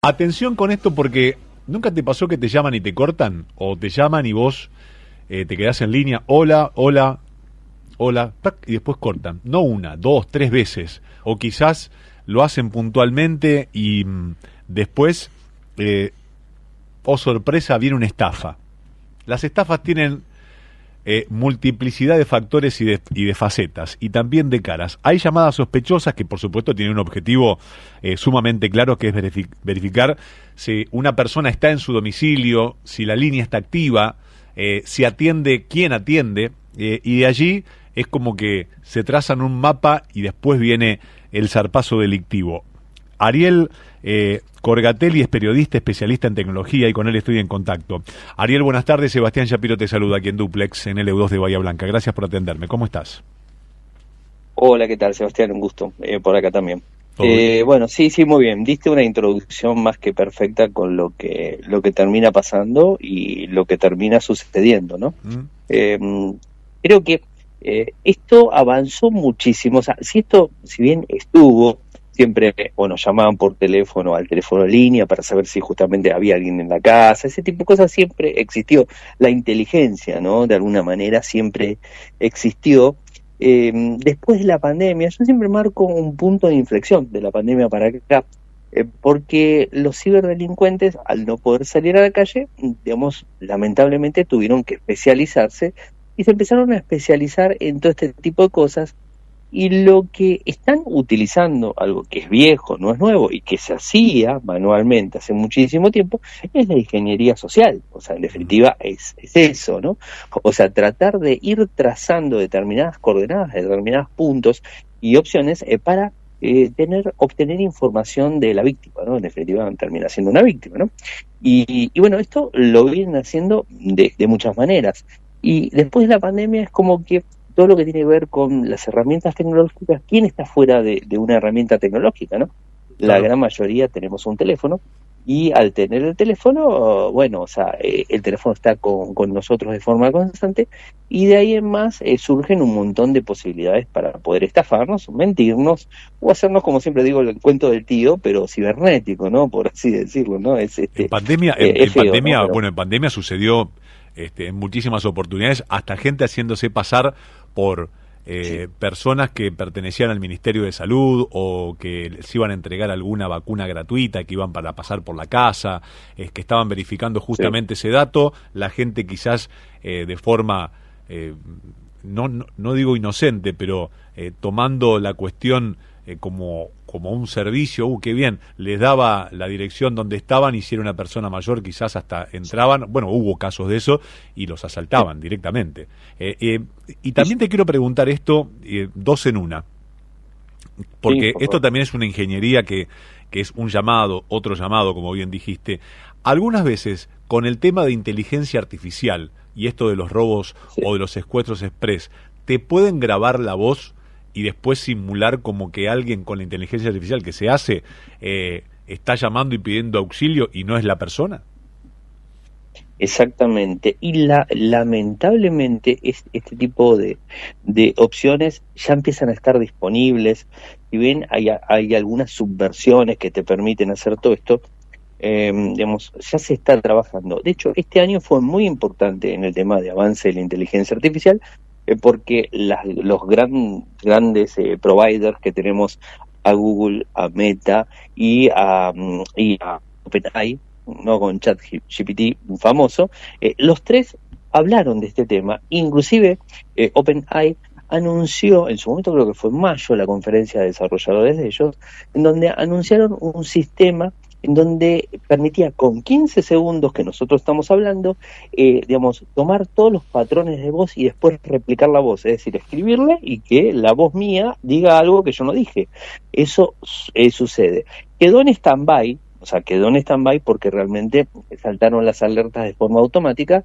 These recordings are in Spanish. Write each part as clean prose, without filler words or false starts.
Atención con esto porque ¿nunca te pasó que te llaman y te cortan? O te llaman y vos te quedás en línea, hola, hola, hola, tac, y después cortan. No una, dos, tres veces. O quizás lo hacen puntualmente y después, oh sorpresa, viene una estafa. Las estafas tienen multiplicidad de factores y de facetas, y también de caras. Hay llamadas sospechosas que por supuesto tienen un objetivo sumamente claro, que es verificar si una persona está en su domicilio, si la línea está activa, si atiende, quién atiende, y de allí es como que se trazan un mapa y después viene el zarpazo delictivo. Ariel Corgatelli es periodista, especialista en tecnología, y con él estoy en contacto. Ariel, buenas tardes. Sebastián Shapiro te saluda aquí en Duplex, en el EU2 de Bahía Blanca. Gracias por atenderme. ¿Cómo estás? Hola, ¿qué tal, Sebastián? Un gusto, por acá también. ¿Todo bien? Bueno, sí, muy bien. Diste una introducción más que perfecta con lo que termina pasando y lo que termina sucediendo, ¿no? ¿Mm? Eh, Creo que esto avanzó muchísimo. O sea, si bien estuvo, siempre, bueno, llamaban por teléfono al teléfono en línea para saber si justamente había alguien en la casa, ese tipo de cosas siempre existió. La inteligencia, ¿no? De alguna manera siempre existió. Después de la pandemia, yo siempre marco un punto de inflexión de la pandemia para acá, porque los ciberdelincuentes, al no poder salir a la calle, digamos, lamentablemente tuvieron que especializarse y se empezaron a especializar en todo este tipo de cosas. Y lo que están utilizando, algo que es viejo, no es nuevo, y que se hacía manualmente hace muchísimo tiempo, es la ingeniería social. O sea, en definitiva es eso, ¿no? O sea, tratar de ir trazando determinadas coordenadas, determinados puntos y opciones para obtener información de la víctima, ¿no? En definitiva, termina siendo una víctima, ¿no? Y bueno, esto lo vienen haciendo de muchas maneras. Y después de la pandemia es como que todo lo que tiene que ver con las herramientas tecnológicas, ¿quién está fuera de una herramienta tecnológica, no? La Claro. gran mayoría tenemos un teléfono, y al tener el teléfono, bueno, o sea, el teléfono está con nosotros de forma constante, y de ahí en más surgen un montón de posibilidades para poder estafarnos, mentirnos, o hacernos, como siempre digo, el cuento del tío, pero cibernético, ¿no? Por así decirlo, ¿no? En pandemia, Es feo, ¿no? Pero bueno, en pandemia sucedió en muchísimas oportunidades, hasta gente haciéndose pasar por sí, personas que pertenecían al Ministerio de Salud o que les iban a entregar alguna vacuna gratuita, que iban para pasar por la casa, que estaban verificando sí. justamente ese dato. La gente quizás de forma, no digo inocente, pero tomando la cuestión como un servicio, qué bien, les daba la dirección donde estaban, y si era una persona mayor quizás hasta entraban, bueno, hubo casos de eso, y los asaltaban directamente. Y Sí, también te quiero preguntar esto, dos en una, sí, porque por esto favor. también es una ingeniería que es un llamado, otro llamado, como bien dijiste. Algunas veces, con el tema de inteligencia artificial y esto de los robos Sí. o de los secuestros express, te pueden grabar la voz y después simular como que alguien con la inteligencia artificial que se hace está llamando y pidiendo auxilio y no es la persona. Exactamente, y lamentablemente este tipo de opciones ya empiezan a estar disponibles. Si bien hay algunas subversiones que te permiten hacer todo esto, digamos, ya se está trabajando. De hecho, este año fue muy importante en el tema de avance de la inteligencia artificial, porque los grandes providers que tenemos, a Google, a Meta y a OpenAI, no, con ChatGPT famoso, los tres hablaron de este tema. Inclusive OpenAI anunció, en su momento creo que fue en mayo, la conferencia de desarrolladores de ellos, en donde anunciaron un sistema en donde permitía, con 15 segundos que nosotros estamos hablando, digamos, tomar todos los patrones de voz y después replicar la voz, es decir, escribirle y que la voz mía diga algo que yo no dije. Eso sucede. Quedó en stand-by. O sea, quedó en stand-by porque realmente saltaron las alertas de forma automática,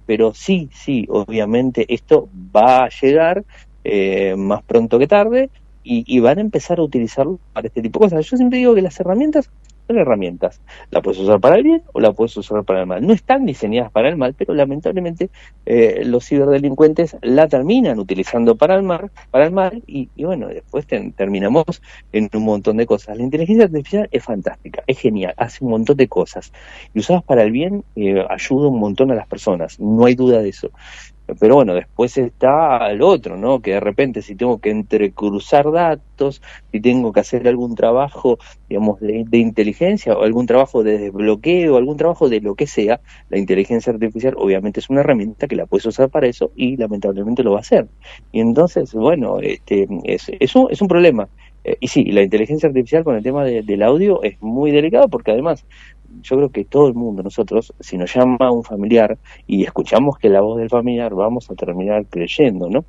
pero sí, obviamente esto va a llegar más pronto que tarde, y van a empezar a utilizarlo para este tipo de cosas. Yo siempre digo que las herramientas son herramientas. La puedes usar para el bien o la puedes usar para el mal. No están diseñadas para el mal, pero lamentablemente los ciberdelincuentes la terminan utilizando para el mal y bueno, después terminamos en un montón de cosas. La inteligencia artificial es fantástica, es genial, hace un montón de cosas. Y usadas para el bien, ayuda un montón a las personas, no hay duda de eso. Pero bueno, después está el otro, ¿no? Que de repente si tengo que entrecruzar datos, si tengo que hacer algún trabajo, digamos, de inteligencia o algún trabajo de desbloqueo, algún trabajo de lo que sea, la inteligencia artificial obviamente es una herramienta que la puedes usar para eso y lamentablemente lo va a hacer. Y entonces, bueno, es un problema. Y sí, la inteligencia artificial con el tema del audio es muy delicado porque además yo creo que todo el mundo, nosotros, si nos llama un familiar y escuchamos que la voz del familiar, vamos a terminar creyendo, ¿no?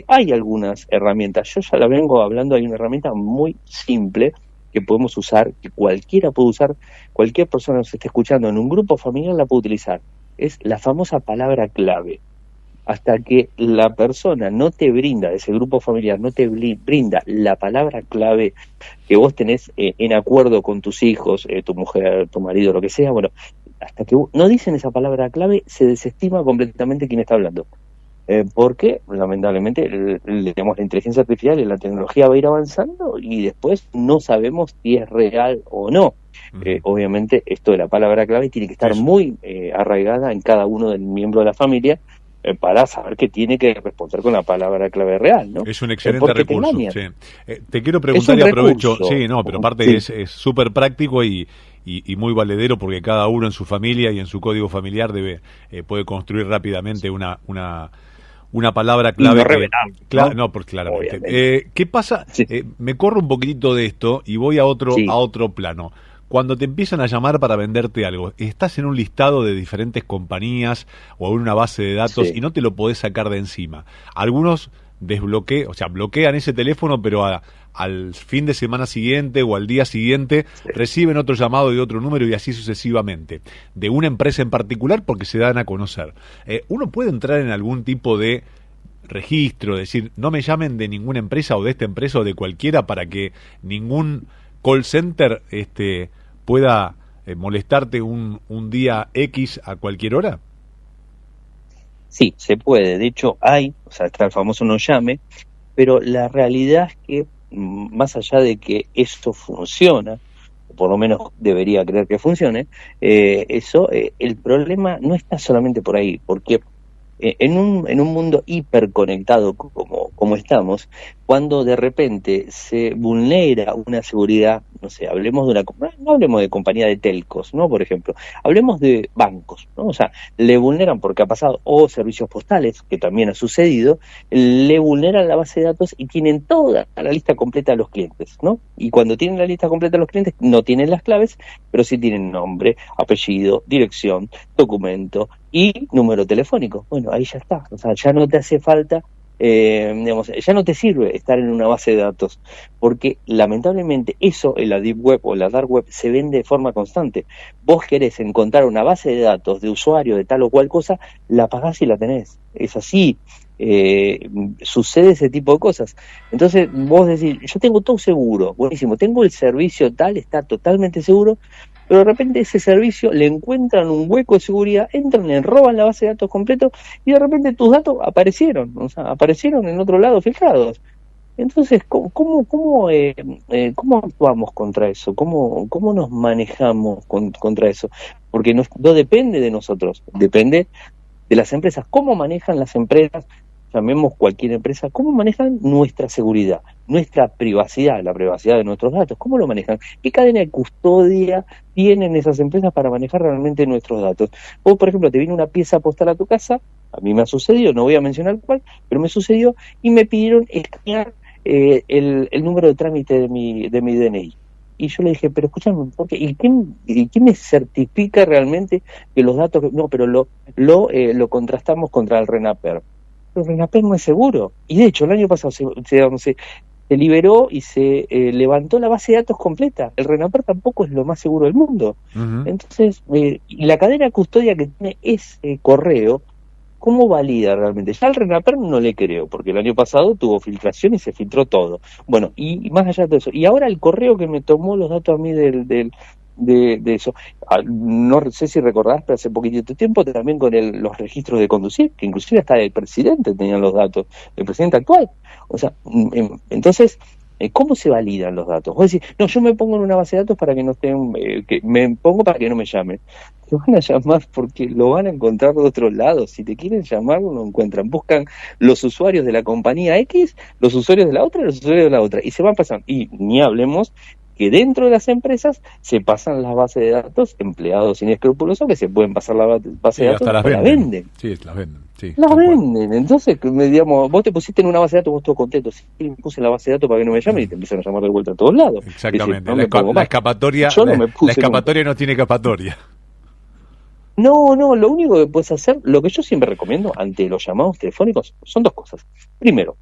Hay algunas herramientas, yo ya la vengo hablando, hay una herramienta muy simple que podemos usar, que cualquiera puede usar, cualquier persona que nos esté escuchando en un grupo familiar la puede utilizar, es la famosa palabra clave. Hasta que la persona no te brinda, ese grupo familiar, no te brinda la palabra clave que vos tenés en acuerdo con tus hijos, tu mujer, tu marido, lo que sea, bueno, hasta que no dicen esa palabra clave, se desestima completamente quién está hablando. Porque, lamentablemente, digamos, la inteligencia artificial y la tecnología va a ir avanzando y después no sabemos si es real o no. Obviamente, esto de la palabra clave tiene que estar muy arraigada en cada uno del miembro de la familia, para saber que tiene que responder con la palabra clave real, ¿no? Es un excelente recurso. Sí. Te quiero preguntar y aprovecho. Sí, no, pero aparte sí. Es súper práctico y muy valedero porque cada uno en su familia y en su código familiar puede construir rápidamente una palabra clave. No, pues claramente. ¿Qué pasa? Sí. Me corro un poquitito de esto y voy a otro plano. Cuando te empiezan a llamar para venderte algo, estás en un listado de diferentes compañías o en una base de datos y no te lo podés sacar de encima. Algunos bloquean ese teléfono, pero al fin de semana siguiente o al día siguiente reciben otro llamado de otro número y así sucesivamente. De una empresa en particular porque se dan a conocer. Uno puede entrar en algún tipo de registro, decir, no me llamen de ninguna empresa o de esta empresa o de cualquiera para que ningún call center pueda molestarte un día X a cualquier hora? Sí, se puede. De hecho, está el famoso no llame, pero la realidad es que, más allá de que esto funciona, o por lo menos debería creer que funcione, el problema no está solamente por ahí, porque en un mundo hiperconectado como estamos, cuando de repente se vulnera una seguridad, no sé, no hablemos de compañía de telcos, ¿no? Por ejemplo, hablemos de bancos, ¿no? O sea, le vulneran porque ha pasado, o servicios postales, que también ha sucedido, le vulneran la base de datos y tienen toda la lista completa de los clientes, ¿no? Y cuando tienen la lista completa de los clientes, no tienen las claves, pero sí tienen nombre, apellido, dirección, documento y número telefónico. Bueno, ahí ya está, o sea, ya no te hace falta, ya no te sirve estar en una base de datos, porque lamentablemente eso en la Deep Web o la Dark Web se vende de forma constante. Vos querés encontrar una base de datos de usuario de tal o cual cosa, la pagás y la tenés. Es así. Sucede ese tipo de cosas. Entonces vos decís, yo tengo todo seguro, buenísimo, tengo el servicio tal, está totalmente seguro, pero de repente ese servicio le encuentran un hueco de seguridad, entran, le roban la base de datos completo y de repente tus datos aparecieron en otro lado filtrados. Entonces, ¿cómo actuamos contra eso? ¿Cómo nos manejamos contra eso? Porque no depende de nosotros, depende de las empresas. ¿Cómo manejan las empresas? Llamemos cualquier empresa, ¿cómo manejan nuestra seguridad, nuestra privacidad, la privacidad de nuestros datos? ¿Cómo lo manejan? ¿Qué cadena de custodia tienen esas empresas para manejar realmente nuestros datos? Vos, por ejemplo, te viene una pieza postal a tu casa, a mí me ha sucedido, no voy a mencionar cuál, pero me sucedió y me pidieron escanear el número de trámite de mi DNI. Y yo le dije, pero escúchame, ¿por qué? ¿Y quién me certifica realmente que los datos... No, pero lo contrastamos contra el RENAPER. Pero el RENAPER no es seguro. Y de hecho, el año pasado se liberó y se levantó la base de datos completa. El RENAPER tampoco es lo más seguro del mundo. Uh-huh. Entonces, la cadena de custodia que tiene ese correo, ¿cómo valida realmente? Ya al RENAPER no le creo, porque el año pasado tuvo filtración y se filtró todo. Bueno, y más allá de eso, y ahora el correo que me tomó los datos a mí del de eso. No sé si recordás, pero hace poquitito tiempo también con los registros de conducir, que inclusive hasta el presidente tenían los datos, el presidente actual. O sea, entonces, ¿cómo se validan los datos? Vos decís, no, yo me pongo en una base de datos para que no estén, que me pongo para que no me llamen. Te van a llamar porque lo van a encontrar de otro lado. Si te quieren llamar, lo encuentran. Buscan los usuarios de la compañía X, los usuarios de la otra, los usuarios de la otra. Y se van pasando. Y ni hablemos que dentro de las empresas se pasan las bases de datos, empleados inescrupulosos que se pueden pasar la base Sí, de datos, hasta las la venden. venden. Sí, las venden. Sí, Las tal cual. venden. Entonces, digamos, vos te pusiste en una base de datos, vos todo contento. Sí, me puse en la base de datos para que no me llamen y te empiezan a llamar de vuelta a todos lados. Exactamente. Decís, no me pongo La más. escapatoria, Yo no me la puse escapatoria no tiene escapatoria. No, lo único que puedes hacer, lo que yo siempre recomiendo ante los llamados telefónicos, son dos cosas. Primero,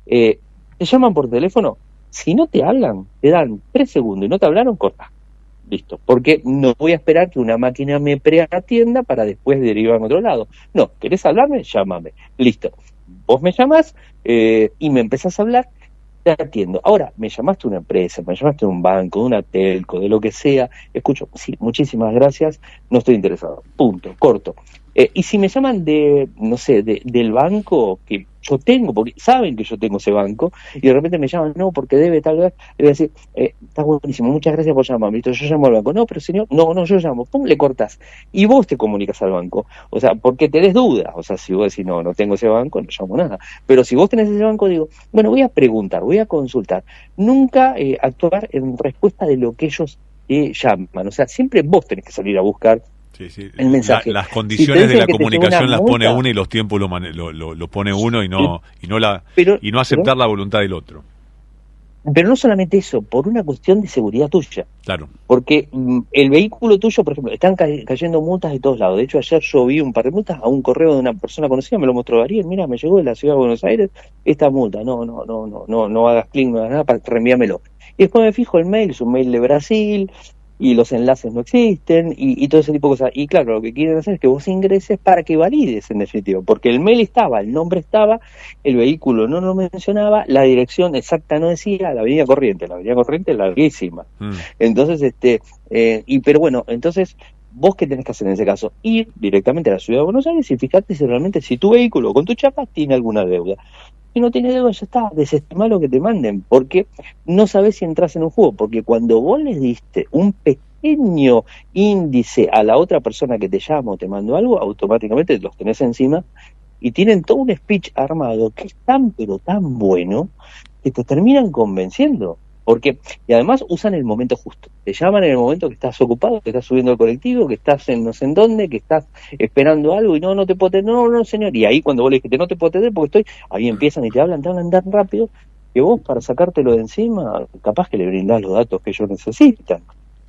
te llaman por teléfono, si no te hablan, te dan 3 segundos y no te hablaron, corta. Listo. Porque no voy a esperar que una máquina me preatienda para después derivar a otro lado. No, ¿querés hablarme? Llámame. Listo. Vos me llamás y me empezás a hablar, te atiendo. Ahora, me llamaste a una empresa, me llamaste a un banco, de una telco, de lo que sea, escucho, sí, muchísimas gracias, no estoy interesado. Punto, corto. Y si me llaman de, no sé, del banco que yo tengo, porque saben que yo tengo ese banco, y de repente me llaman, no, porque debe tal vez, le voy a decir, está buenísimo, muchas gracias por llamarme, listo, yo llamo al banco, no, pero señor, no, yo llamo, pum, le cortás, y vos te comunicas al banco, o sea, porque tenés dudas, o sea, si vos decís, no tengo ese banco, no llamo nada, pero si vos tenés ese banco, digo, bueno, voy a preguntar, voy a consultar, nunca actuar en respuesta de lo que ellos llaman, o sea, siempre vos tenés que salir a buscar Sí, sí. el mensaje. Las Si te condiciones de dicen la que te llegó comunicación una las pone multa, uno y los tiempos lo pone uno pero, y no aceptar la voluntad del otro. pero no solamente eso, por una cuestión de seguridad tuya. Claro. Porque el vehículo tuyo, por ejemplo, están cayendo multas de todos lados. De hecho, ayer yo vi un par de multas a un correo de una persona conocida, me lo mostró Ariel, mira, me llegó de la ciudad de Buenos Aires esta multa. No hagas clic, no hagas nada, para reenvíamelo. Y después me fijo el mail, es un mail de Brasil, y los enlaces no existen, y todo ese tipo de cosas. Y claro, lo que quieren hacer es que vos ingreses para que valides, en definitiva, porque el mail estaba, el nombre estaba, el vehículo no lo mencionaba, la dirección exacta no decía, la avenida Corrientes es larguísima. Entonces, pero bueno, entonces, ¿vos qué tenés que hacer en ese caso? Ir directamente a la ciudad de Buenos Aires y fijarte si realmente si tu vehículo con tu chapa tiene alguna deuda. Si no tiene deuda, ya está, desestimá lo que te manden, porque no sabés si entras en un juego, porque cuando vos les diste un pequeño índice a la otra persona que te llama o te mandó algo, automáticamente los tenés encima y tienen todo un speech armado que es tan pero tan bueno que te terminan convenciendo. Porque, y además usan el momento justo. Te llaman en el momento que estás ocupado, que estás subiendo al colectivo, que estás en no sé en dónde, que estás esperando algo y no te puedo tener, no, señor. Y ahí cuando vos le dijiste, no te puedo tener porque estoy, ahí empiezan y te hablan tan rápido que vos para sacártelo de encima, capaz que le brindás los datos que ellos necesitan.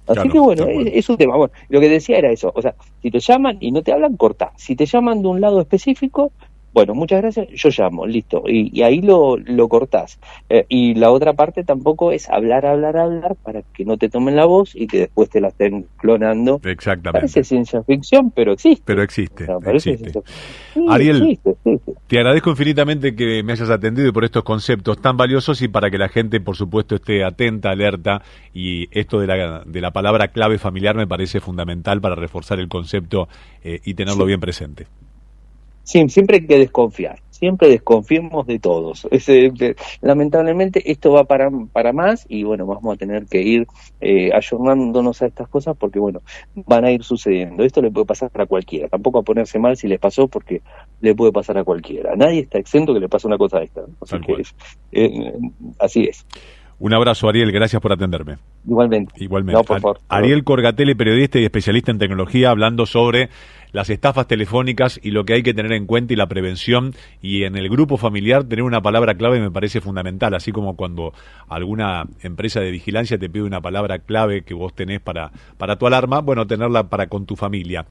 Así Claro, que bueno, tal cual. es un tema. Bueno, lo que decía era eso. O sea, si te llaman y no te hablan, corta. Si te llaman de un lado específico, bueno, muchas gracias, yo llamo, listo. Y ahí lo cortás. Y la otra parte tampoco es hablar para que no te tomen la voz y que después te la estén clonando. Exactamente. Parece ciencia ficción, pero existe. Pero existe, O sea, parece existe. Sí, Ariel, existe. te agradezco infinitamente que me hayas atendido y por estos conceptos tan valiosos y para que la gente, por supuesto, esté atenta, alerta. Y esto de la palabra clave familiar me parece fundamental para reforzar el concepto y tenerlo bien presente. Sí, siempre hay que desconfiar, siempre desconfiemos de todos. Lamentablemente esto va para más y bueno, vamos a tener que ir ayornándonos a estas cosas porque bueno, van a ir sucediendo. Esto le puede pasar a cualquiera, tampoco a ponerse mal si les pasó porque le puede pasar a cualquiera. Nadie está exento que le pase una cosa de esta. Así que así es. Un abrazo, Ariel, gracias por atenderme. Igualmente. Igualmente. No, por favor. Ariel Corgatelli, periodista y especialista en tecnología, hablando sobre las estafas telefónicas y lo que hay que tener en cuenta y la prevención. Y en el grupo familiar tener una palabra clave me parece fundamental, así como cuando alguna empresa de vigilancia te pide una palabra clave que vos tenés para tu alarma, bueno, tenerla para con tu familia.